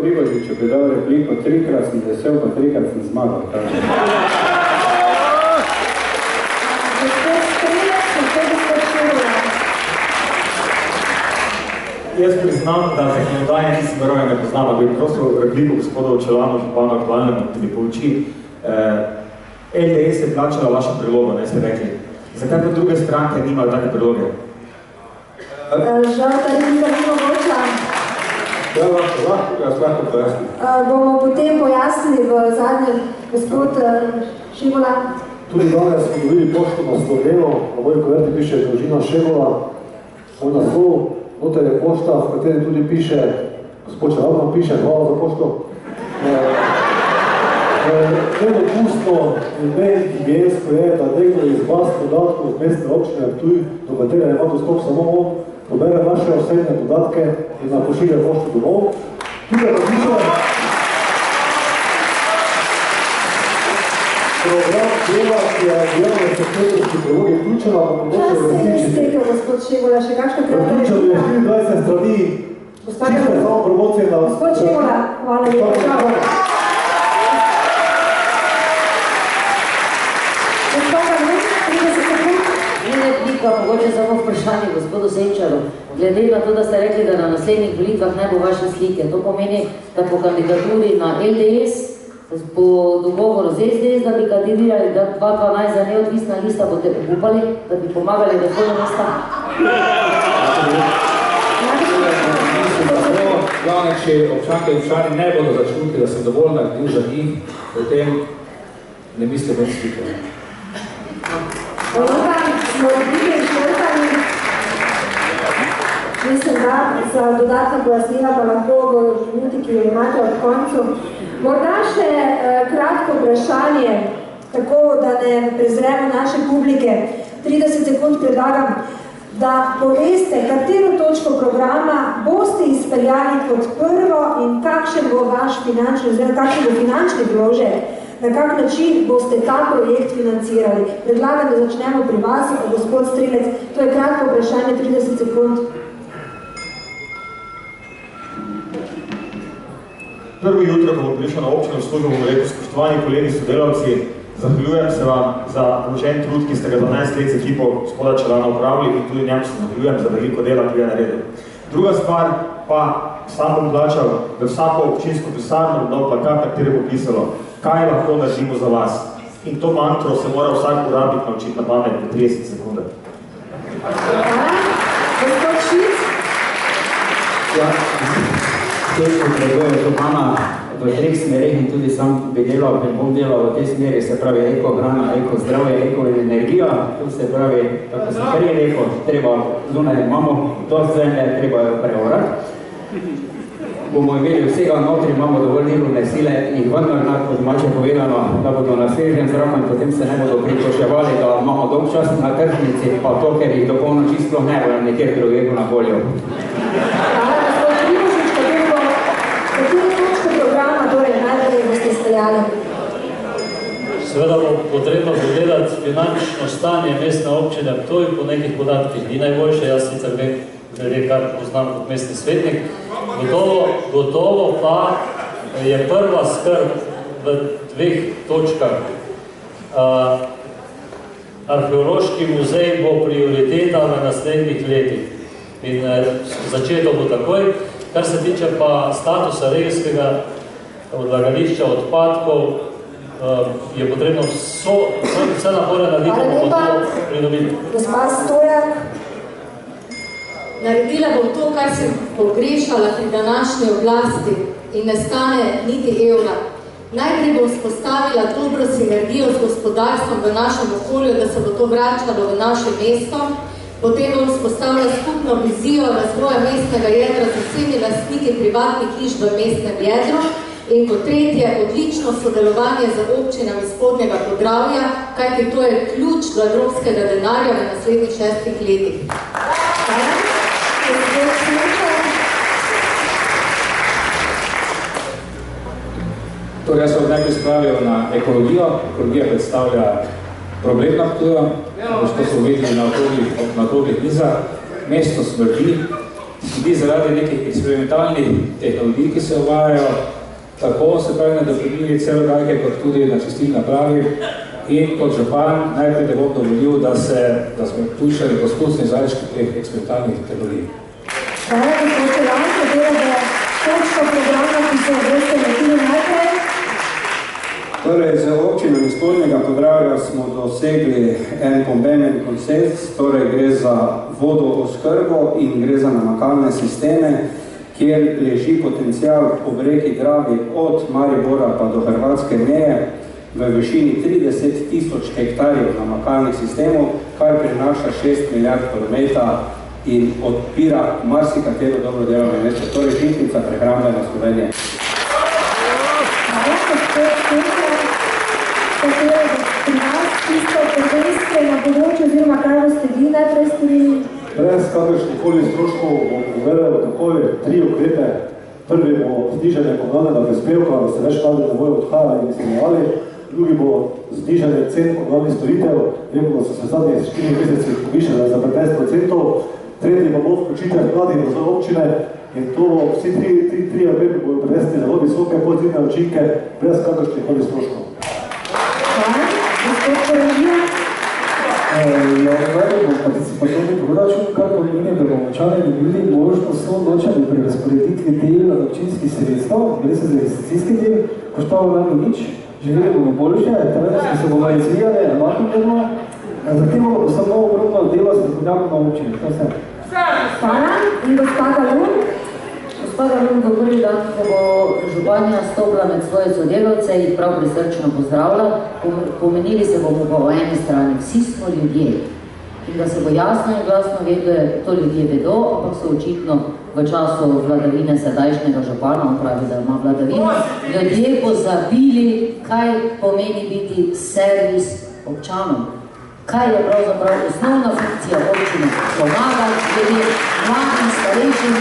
Ribožič, če bi dal repliko, 3-krat sem vesel, pa 3-krat sem zmagal. Jaz priznam, da zakonodaje nisem veroje ne poznam, da bi prosil repliko gospoda Očelano, županu aktualnemu, da mi pouči. LDS je plačala vašo prilogo, ne ste rekli. Zakaj pa druge stranke nimajo take priloge? Žal, da ni mogoče. Ja, lahko pojasnim. Bomo potem pojasnili v zadnjem, gospod Šivola. Tudi danes smo dobili pošto na Sloveno, na moji kuverti piše družina Ševola. Moj naslov, noter je pošta, v kateri tudi piše, gospod Čelavno piše, hvala za pošto. Nedopustno in nehigijensko je, da nekdo iz vas podatkov z mestne občine Ptuj, do katere ima dostop samo on, pobere naše osebne podatke in nam pošilja pošto domov. Tudi da piše program dela, ki je objavljeno v sekretarski prilogi vključena, pa mogoče različiti. Čas se je iztekel, gospod Ševola, še kakšna kratka Vključeno je 24 strani, čisto samo promocije na... Gospod Ševola, hvala lepa. Mogoče samo vprašanje gospodu Senčaru. Glede na to, da ste rekli, da na naslednjih volitvah ne bo vaše slike, to pomeni, da po kandidaturi na LDS, po dogovoru z SDS, da bi kandidirali 2012 za neodvisna lista, boste upali, da bi pomagali reformu mesta? Glavne, če občanke in občani ne bodo začutili, da sem dovolj naredil za njih, potem ne mislim več slike. Mislim, da za dodatna pojasnila pa lahko v minuti, ki jo imate od koncu. Morda še kratko vprašanje, tako da ne prezremo naše publike. 30 sekund predlagam, da poveste, katero točko programa boste izpeljali kot prvo in kakšen bo vaš finančni, oziroma kakšen bo finančni vložek, na kak način boste ta projekt financirali. Predlagam, da začnemo pri vas, gospod Strelec. To je kratko vprašanje, 30 sekund. Prvo jutro, ko bom prišel na občino službo, bom rekel, spoštovani kolegi sodelavci, zahvaljujem se vam za vložen trud, ki ste ga 12 let z ekipo gospoda Čelana upravili in tudi njemu se zahvaljujem za veliko dela, ki je naredil. Druga stvar pa sam bom plačal v vsako občinsko pisarno nov plakat, na kateri bo pisalo, kaj lahko naredimo za vas. In to mantro se mora vsak uradnik naučiti na pamet v 30 sekunde. Gospod Šic? Ja, tudi potrebujem župana v 3 smerih in tudi sam bi delal, ker bom delal v tej smeri, se pravi eko-hrana, eko-zdravje, eko-energija, tu se pravi, tako se prej rekel, treba zunaj imamo, to zemlje treba jo preorati. Bomo imeli vsega notri, imamo dovolj delovne sile in vendar, kot domače povedano, da bodo na svežem zraku in potem se ne bodo pritoževali, da imamo dolg čas na tržnici, pa to, ker jih do polnoči sploh ne bojo nekjer drugega na voljo. Seveda bo potrebno pogledati finančno stanje mestne občine Ptuj po nekih podatkih ni najboljše, jaz sicer vem, glede kar poznam kot mestni svetnik. Gotovo pa je prva skrb v 2 točkah. Arheološki muzej bo prioriteta v naslednjih letih in začeto bo takoj. Kar se tiče pa statusa regijskega odlagališča odpadkov, je potrebno vse napore narediti, da bomo to pridobili. Gospa Stojak. Naredila bom to, kar sem pogrešala pri današnji oblasti in ne stane niti evra. Najprej bom spostavila dobro sinergijo z gospodarstvom v našem okolju, da se bo to vračalo v naše mesto. Potem bom spostavila skupno vizijo razvoja mestnega jedra z vsemi lastniki privatnih hiš v mestnem jedru. In kot tretje, odlično sodelovanje z občinami Spodnjega Podravja, kajti to je ključ do evropskega denarja v naslednjih 6 letih. Torej, jaz sem najprej spravil na ekologijo. Ekologija predstavlja problem na Ptuju, što so videli na okroglih mizah. Mesto smrdi zaradi nekih eksperimentalnih tehnologij, ki se uvajajo, tako se pravi na dopolnili celodajke, kot tudi na čistilni napravi. In kot župan najprej ne bom dovolil, da smo puščali poskusni zališki teh eksperimentalnih tehnologij. Hvala, gospod Čelan, katero bo točko programa, ki se boste letili najprej. Torej, z občinami Spodnjega Podravja smo dosegli en pomemben konsens, torej gre za vodooskrbo in gre za namakalne sisteme, kjer leži potencial ob reki Dravi od Maribora pa do hrvatske meje v višini 30.000 hektarjev namakalnih sistemov, kar prinaša 6 milijard prometa in odpira marsikatero dobro delovno mesto, torej žitnica prehrambena Slovenije. Katerega pri nas tisto prvenstve na področju, oziroma kaj boste vi najprej storili? Brez kakršnikoli stroškov bom uvedel takoj 3 ukrepe. Prvi bo znižanje komunalnega prispevka, da se več mladi ne bojo odhajali in stanovali. Drugi bo znižanje cen komunalnih storitev, vemo, da so se zadnjih 4 meseci povišale za 15%. Tretji pa bo vključitev mladih v občine in to vsi tri ukrepe bodo prinesli zelo visoke pozitivne učinke brez kakršnikoli stroškov. Hvala, gospod Korenija. Ja, uvedel bom participativni proračun, kar pomeni, da bomo občani dobili možnost soodločanja pri razporeditvi del občinskih sredstev, gre se za investicijski del, koštalo nam nič, želeli bomo boljše, trenutno se bomo izvijali, enako delno, zatem bomo samo ogromno delo s strokovnjakom na občini. Hvala in gospod Galun. Gospod Galun, v prvi dan, ko bo županja stopila med svoje sodelavce in prav prisrčno pozdravila, pomenili se bomo pa o eni strani. Vsi smo ljudje. In da se bo jasno in glasno vedelo, to ljudje vedo, ampak so očitno v času vladavine sedajšnjega župana, on pravi, da ima vladavino, ljudje pozabili, kaj pomeni biti servis občanom. Kaj je pravzaprav osnovna funkcija občine? Pomagati ljudje, mladim, starejšim,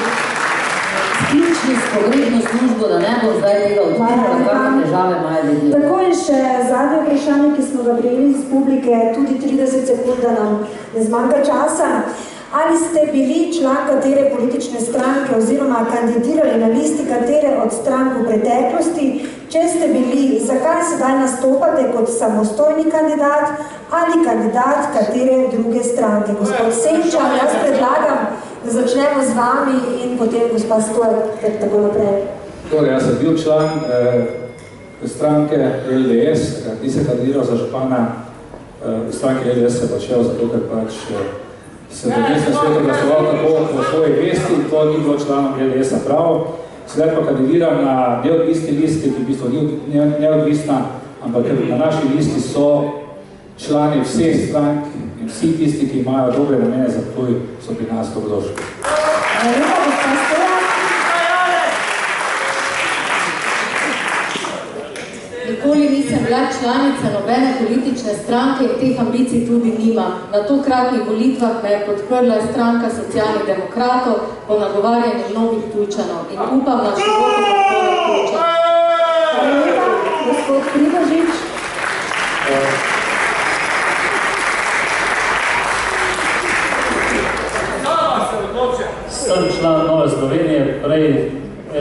sključni s pogrebno službo, da ne bo zdaj tega odpira, kakve težave imajo ljudje. Tako je še zadnje vprašanje, ki smo ga prijeli iz publike, tudi 30 sekund, da nam ne zmanjka časa. Ali ste bili član katere politične stranke oziroma kandidirali na listi katere od strank v preteklosti? Če ste bili, zakaj sedaj nastopate kot samostojni kandidat ali kandidat katere druge stranke? Gospod Senčar, jaz predlagam, da začnemo z vami in potem gospod Stojek, tako naprej. Torej, jaz sem bil član stranke LDS, ki se kandidiral za župana stranke LDS, se počel zato, ker pač se v mestnem svetu glasoval tako po svoji vesti, to ni bilo članom LDS-a prav. Sedaj pa kandidiram na neodvisni listi, ki v bistvu ni neodvisna, ampak na naši listi so člani vseh strank in vsi tisti, ki imajo dobre namene za Ptuj, so pri nas dobrodošli. Nikoli nisem bila članica nobene politične stranke in teh ambicij tudi nima. Na tokratnih volitvah me je podprla stranka socialnih demokratov po nagovarjanju novih Ptujčanov in upam na široko podporo Ptujčanov. Hvala lepa, gospod Pribožič. Sem član Nove Slovenije, prej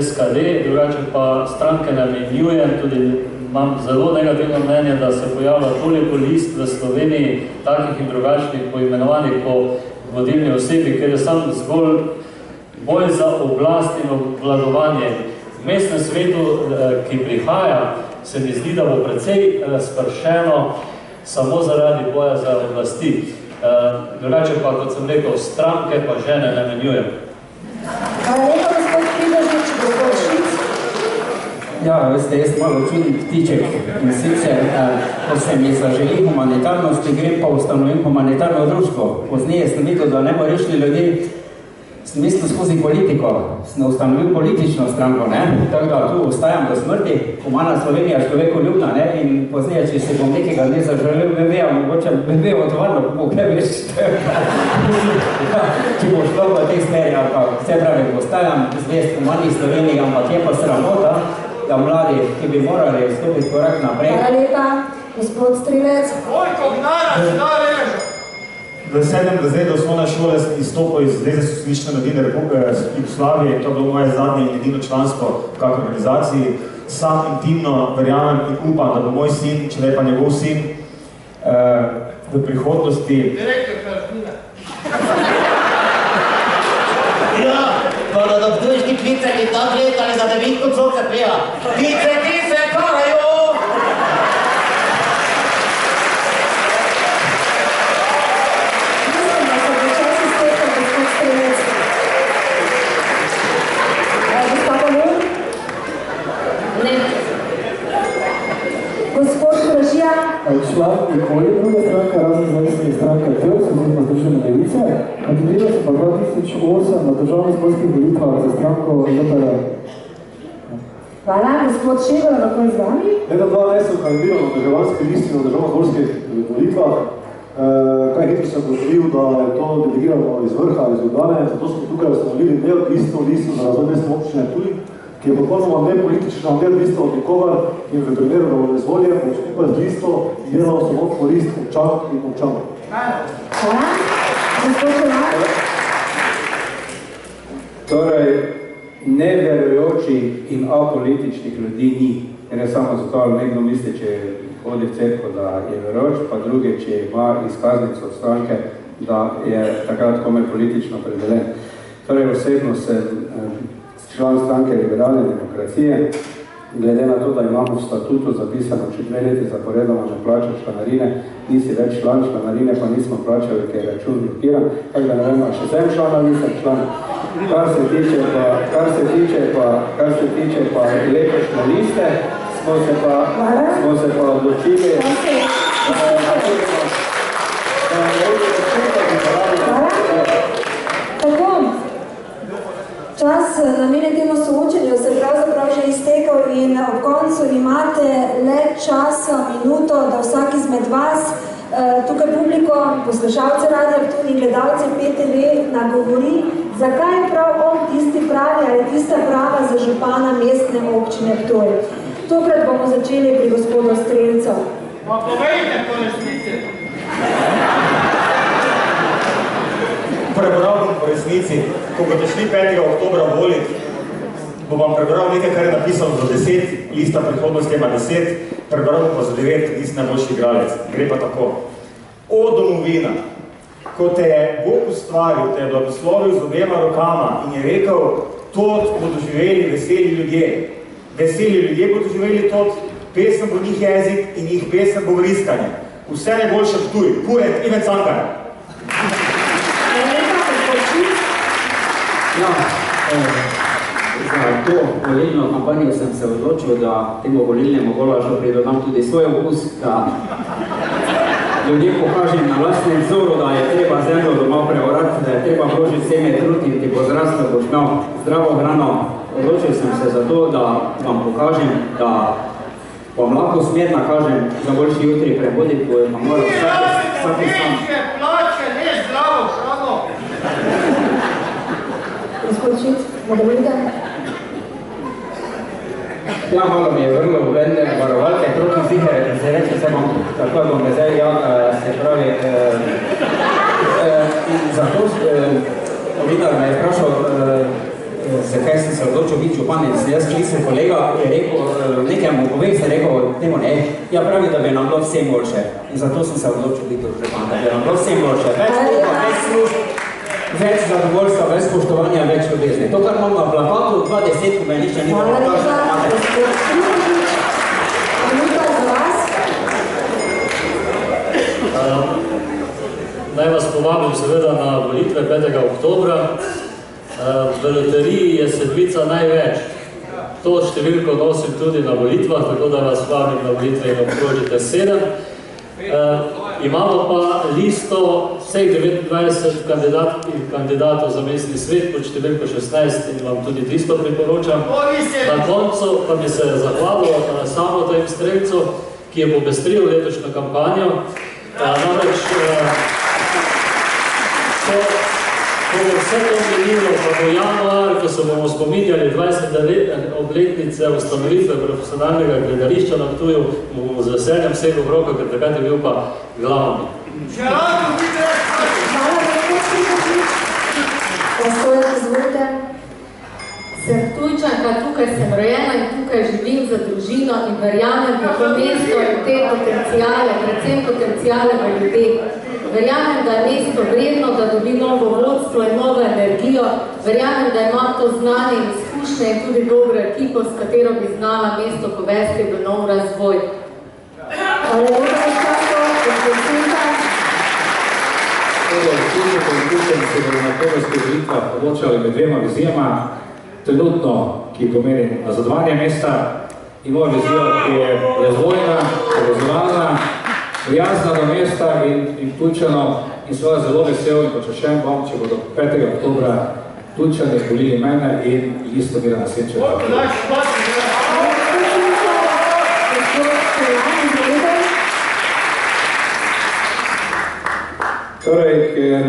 SKD, drugače pa stranke namenjujem, tudi imam zelo negativno mnenje, da se pojavlja toliko list v Sloveniji, takih in drugačnih poimenovanih po vodilni osebi, ker je sam zgolj boj za oblast in obvladovanje. V mestnem svetu, ki prihaja, se mi zdi, da bo precej spršeno samo zaradi boja za oblasti. Drugače pa, kot sem rekel, stranke pa žene namenjujem. Hvala lepa, gospod Pribožič, gospod Šic. Ja, veste, jaz malo čudim ptiček in sicer, ko se mi zaželi humanitarnosti, grem pa ustanovim humanitarno društvo. Pozneje sem videl, da ne bo rešili ljudi, sem mislil skozi politiko, sem ustanovil politično stranko, ne? Tako da tu ostajam do smrti, humana Slovenija je človekoljubna, ne? In pozneje, če se bom nekega dne zaželel BB-a, mogoče BB odvarno, kako kaj veš, če bo šlo v tej smeri, ampak vse pravi, ostajam zvest humani Sloveniji, ampak je pa sramota, da mladi, ki bi morali stopiti korak naprej. Hvala lepa, gospod Strilec. v 7. razredu osnovne šole sem izstopil iz Zveze socialistične mladine Jugoslavije, to je bilo moje zadnje in edino članstvo v kakšni organizaciji. Sam intimno verjamem in upam, da bo moj sin, če ne pa njegov sin, v prihodnosti... Ja, pa da vdujški kvicali tak let ali za devitko coke pija. Tice, karajo! Gospod Kražija. Član nikoli druga stranka, razen zvezda stranka TEOS, oziroma Združene levice, kandidiral sem pa 2008 na državno-zborskih volitvah za stranko ZPR. Hvala, gospod Šegar, lahko z vami? Leta 2011 sem kandidiral na državljanski listi na državno-zborskih volitvah. Kaj hitro sem govoril, da je to delegirano iz vrha, iz Ljubljane, zato smo tukaj ustanovili neodvisno listo za razvoj mestne občine Ptuj, ki je popolnoma nepolitična, neodvisna od nikogar in v primeru, da bomo izvoljen, bomo skupaj z listo delal samo v korist občank in občanov. Hvala. Gospod Šegar. Torej, neverujočih in apolitičnih ljudi ni. Ne samo zato, ali nekdo misli, če hodi v cerkev, da je verujoč, pa druge, če ima izkaznico od stranke, da je takrat kome politično predelen. Torej, osebno sem član stranke Liberalne demokracije, glede na to, da imamo v statutu zapisano, če 2 leti zaporedoma ne plačaš članarine, nisi več član članarine, pa nismo plačali, ker je račun blokiran, tako da ne vem, še sem član ali nisem član. Kar se tiče pa letošnje liste, smo se pa odločili, Tako, čas namenjen temu soočenju se pravzaprav že iztekal in ob koncu imate le časa, minuto, da vsak izmed vas, tukaj publiko, poslušalce Radia Ptuj in gledalce PTV nagovori, zakaj je prav on tisti pravi ali tista prava za župana mestne občine Ptuj. Tokrat bomo začeli pri gospodu Strelcu. Pa povejte po resnici. Prebral bom po resnici, ko boste šli 5. oktobra voliti, bom vam prebral nekaj, kar je napisano za 10, lista prihodnosti ima 10, prebral bom pa za 9, nisi najboljši igralec. Gre pa tako. O domovina, ko te je Bog ustvaril, te je blagoslovil z obema rokama in je rekel, tot bodo živeli veseli ljudje. Veseli ljudje bodo živeli tot, pesem bo njih jezik in njih pesem bo vriskanje. Vse najboljše Ptuj, Kuret, Iven Cankar. Ja, za to volilno kampanjo sem se odločil, da temu volilnemu golažu pridodam tudi svoj okus, da ljudem pokažem na lastnem vzoru, da je treba zemljo doma preorati, da je treba vložiti seme trud in ti bo zrastel, boš imel zdravo hrano. Odločil sem se za to, da vam pokažem, da vam lahko smer nakažem za boljši jutri prehoditi, ko je pa moral vsaki sam. Plače, ne zdravo hrano. Gospod Šic, nadaljujte. Ja, malo mi je vrlo vredne varovalke, proti zihere, da se reče, se bom, tako bom zdaj, ja, se pravi, zato Vidar me je vprašal, zakaj sem se odločil biti županec. Jaz klisem kolega, je rekel, nekaj mu povej, se rekel, temu ne, ja pravi, da bi nam bilo vsem boljše. In zato sem se odločil biti župan, da bi nam bilo vsem boljše. Več služba, več služb, več zadovoljstva, več spoštovanja, več ljubezni. To, kar imam na plakatu, 20, ko me nišče ni bilo pokaženo, imate. Naj vas povabim seveda na volitve 5. oktobra. V loteriji je sedmica največ. To številko nosim tudi na volitvah, tako da vas vabim na volitve in obkrožite 7. Imamo pa listo vseh 29 kandidatov za mestni svet pod številko 16 in vam tudi tisto priporočam. Na koncu pa bi se zahvalil samo tem Strelcu, ki je popestril letošnjo kampanjo. Namreč, ko bo vse to menilo, pa bo januar, ko se bomo spominjali 20. obletnice ustanovitve profesionalnega gledališča na Ptuju, bomo z veseljem vsega v roko, ker takrat je bil pa glavni. Stojan, izvolite. Sem Ptujčanka, tukaj sem rojena in tukaj živim za družino in verjamem v to mesto in te potencijale, predvsem potencijale v ljudeh. Verjamem, da je mesto vredno, da dobi novo vodstvo in novo energijo. Verjamem, da ima to znanje in izkušnje in tudi dobro ekipo, s katero bi znala mesto povesti v nov razvoj. Hvala lepa, Šako, gospodinka. Se bomo na prvostih volitvah odločali med dvema vizijama. Trenutno, ki pomeni nazadovanje mesta, in moja vizija, ki je razvojna, povezovalna, prijazna do mesta in Ptujčano, in svojo zelo vesel in počašen bom, če bodo 5. oktobra Ptujčani volili mene in Listo Mirana Senčeva. Torej, ker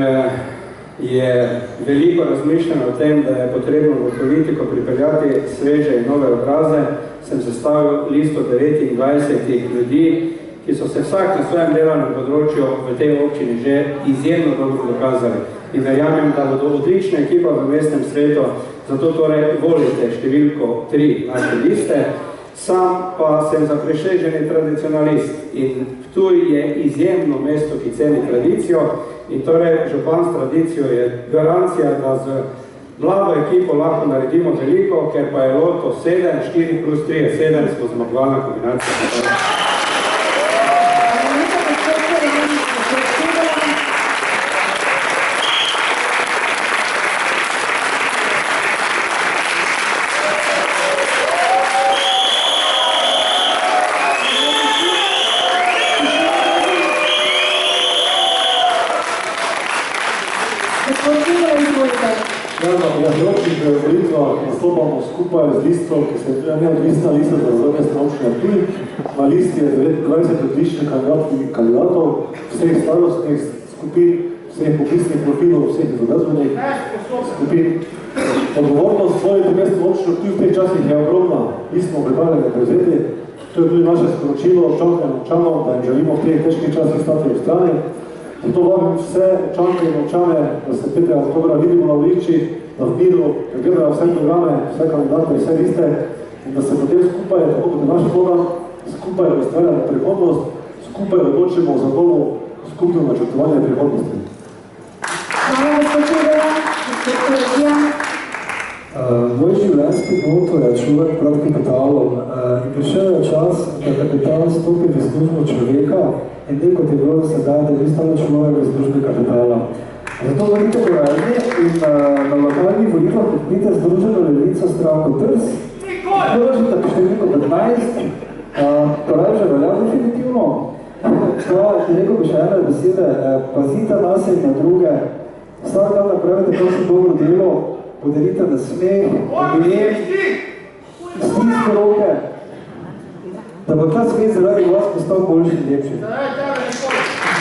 je veliko razmišljeno o tem, da je potrebno v politiko pripeljati sveže in nove obraze, sem sestavil listo 29 ljudi, ki so se vsak na svojem delovnem področju v tej občini že izjemno dobro dokazali. In verjamem, da bodo odlična ekipa v mestnem svetu, zato torej volite številko 3 naše liste. Sam pa sem zapreseženi tradicionalist in Ptuj je izjemno mesto, ki ceni tradicijo in torej župan s tradicijo je garancija, da z mlado ekipo lahko naredimo veliko, ker pa je loto 7, 4 plus 3 je 7, smo zmagovalna kombinacija. Nastopamo skupaj z listo, ki se je neodvisna lista za razvoj mestne občine Ptuj. Na listi je 29 odličnih kandidatov, vseh starostnih skupin, vseh poklicnih profilov, vseh izobrazbenih skupin. Odgovornost svojih mestne občine Ptuj v teh časih je ogromna. Mi smo pripravljeni prevzeti. To je tudi naše sporočilo občanke in občanov, da jim želimo v teh težkih časih stati v strani. Zato vabim vse občanke in občane, da se 5. oktobra vidimo na voliščih, da v miru pregledajo vse programe, vse kandidate, vse liste in da se potem skupaj, tako kot je naš program, skupaj ustvarjamo prihodnost, skupaj odločimo za novo skupno načrtovanje prihodnosti. Hvala, gospod Čeveja, gospod Kolekija. Moj življenjski moto je človek pred kapitalom in prišel je čas, da kapital stopi v službo človeka in ne kot je bilo sedaj, da je stalo človek v službi kapitala. Zato volite porazni in na lokalnih volitvah podprite Združeno levico stranko Trs. Položite po številko 15, torej že velja definitivno. Rekel bi še ene besede, pazite nas in na druge. Vsak dan napravite kakšno dobro delo, podarite na smeh, objem, stiske roke, da bo ta svet zaradi vas postal boljši in lepši.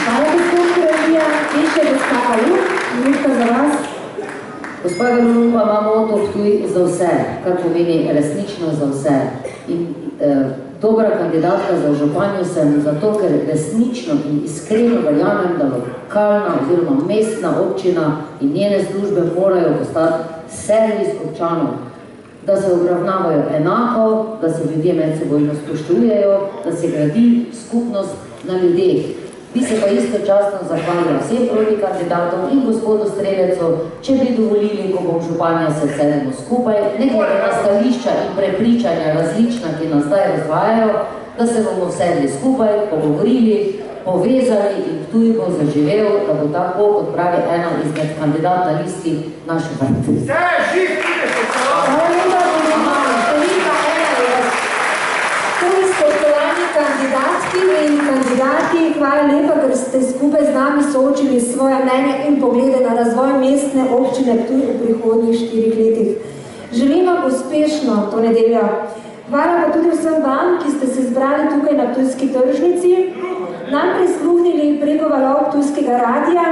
Hvala, gospod Kolekija. Še gospa Aluk, minutka za vas. Gospa Galunpa ima moto Ptuj za vse, kar pomeni resnično za vse. In dobra kandidatka za županjo sem zato, ker resnično in iskreno verjamem, da lokalna oziroma mestna občina in njene službe morajo postati servis občanov, da se obravnavajo enako, da se ljudje medsebojno spoštujejo, da se gradi skupnost na ljudeh. Bi se pa istočasno zahvalila vsem proti kandidatom in gospodu Strelecu, če bi dovolili, ko bom županja, se sedemo skupaj, ne glede na stališča in prepričanja različna, ki nas zdaj razvajajo, da se bomo sedli skupaj, pogovorili, povezali in Ptuj bo zaživel, da bo tako, kot pravi ena izmed kandidat na listi naše partije. Kandidatki in kandidati, hvala lepa, ker ste skupaj z nami soočili svoje mnenje in poglede na razvoj mestne občine Ptuj v prihodnjih 4 letih. Želim vam uspešno to nedeljo. Hvala pa tudi vsem vam, ki ste se zbrali tukaj na Ptujski tržnici, nam prisluhnili preko valov Ptujskega radija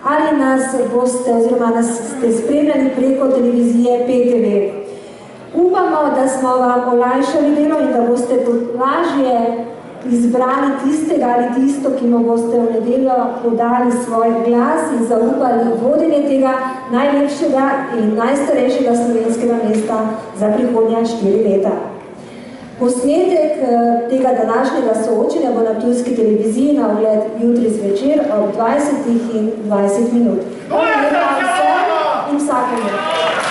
ali nas boste oziroma nas ste spremljali preko televizije PTV. Upamo, da smo vam olajšali delo in da boste lažje izbrali tistega ali tisto, ki mu boste v nedeljo podali svoj glas in zaupali vodenje tega najlepšega in najstarejšega slovenskega mesta za prihodnja 4 leta. Posnetek tega današnjega soočenja bo na Ptujski televiziji na ogled jutri zvečer ob 20:20. Hvala lepa vsem in vsakemu.